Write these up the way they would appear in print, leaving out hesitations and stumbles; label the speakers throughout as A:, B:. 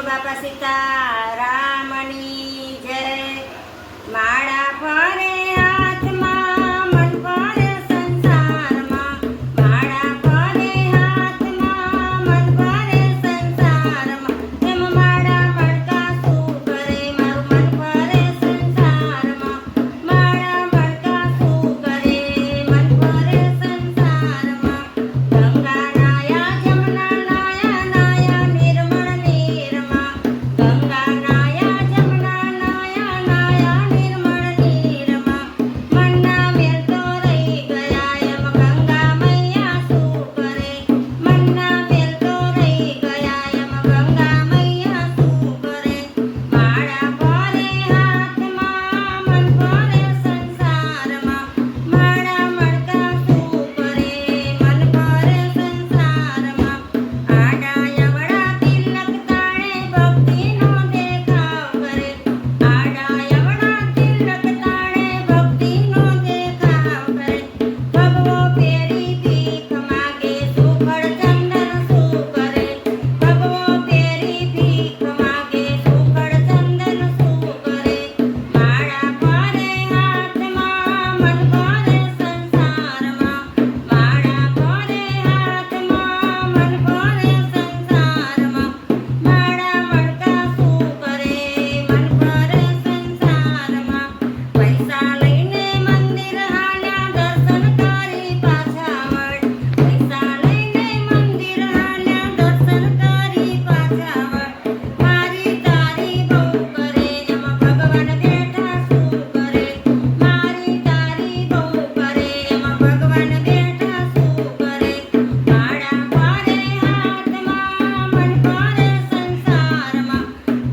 A: બાપા સીતારામની જય। માળા ફરે હાથમાં મન ફરે સંસારમાં, માળા ફરે હાથમાં મન ફરે સંસારમાં, એમ માળા મણકા શું કરે મારું મન ફરે સંસારમાં, માળા મણકા શું કરે મન ફરે સંસારમાં। ગંગા નાયા જમના નાયા નાયા નિર્મળ નીરમાં, ગંગા નાયા જમના નાયા નાયા નિર્મળ નીરમાં, મનના મેલ તો રહી ગયા એમ ગંગા મૈયા શું કરે, મનના મેલ તો રહી ગયા એમ ગંગા મૈયા શું કરે। માળા ફરે હાથમાં મન ફરે સંસારમાં, માળા મણકા શું કરે મન ફરે સંસારમાં। આડા યવડા તિલક તાણે ભક્તિનો દેખાવ કરે, આડા યવડા તિલક તાણે ભક્તિનો દેખાવ કરે, ભગવો પેરી ભીખ માગે સુખડ ચંદન શું કરે, ભગવો પેરી ભીખ માગે સુખડ ચંદન શું કરે। માળા ફરે હાથમાં મન ફરે સંસારમાં, માળા ફરે હાથમાં મન ફરે સંસારમાં, માળા મણકા શું કરે મન ફરે સંસારમાં। પૈસા લઈને મંદિર હાલ્યા દર્શન કરી પાછા વળ, પૈસા લઈને મંદિર હાલ્યા દર્શન કરી પાછા વળ, મારી તારી બહુ કરે એમ ભગવાન બેઠા શું કરે, મારી તારી બહુ કરે એમ ભગવાન બેઠા શું કરે। માળા ફરે હાથમાં મન ફરે સંસારમાં,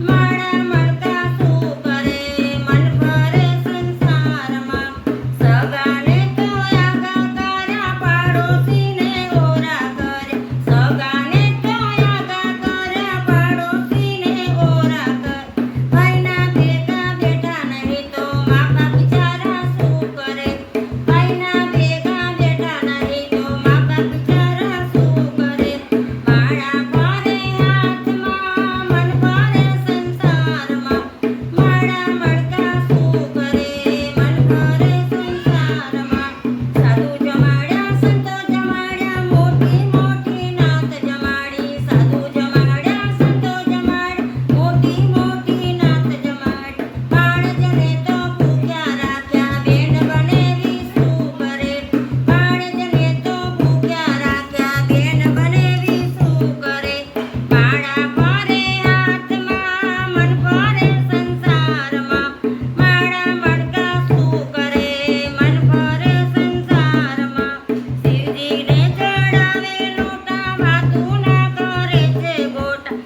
A: માળા મણકા શું કરે મન ફરે સંસારમાં। સગાને તો આગા કર્યા પાડોશીને ઓરા કર્યા, સગાને તો આગા કર્યા પાડોશીને ઓરા કર્યા, ભાઈના ભેગા બેઠા નહીં તો મા બાપ બિચારા શું કરે, ભાઈના ભેગા બેઠા નહીં તો મા બાપ બિચારા શું કરે। માળા ફરે હાથમાં મન ફરે સંસારમાં, માળા મણકા શું કરે મન ફરે સંસારમાં। સાધુ જમાડ્યા સંતો જમાડ્યા મોટી મોટી નાત જમાડી, સાધુ જમાડ્યા સંતો જમાડ્યા મોટી મોટી નાત જમાડી, બાળજને તો ભૂખ્યા રાખ્યા બેન બનેવી શું કરે, બાળજને તો ભૂખ્યા રાખ્યા બેન બનેવી શું કરે। માળા ફરે હાથમાં મન ફરે સંસારમાં, માળા મણકા શું કરે મન ફરે સંસારમાં। શિવજીને ચડાવે લોટા વાતું ના કરે છે ગોટા,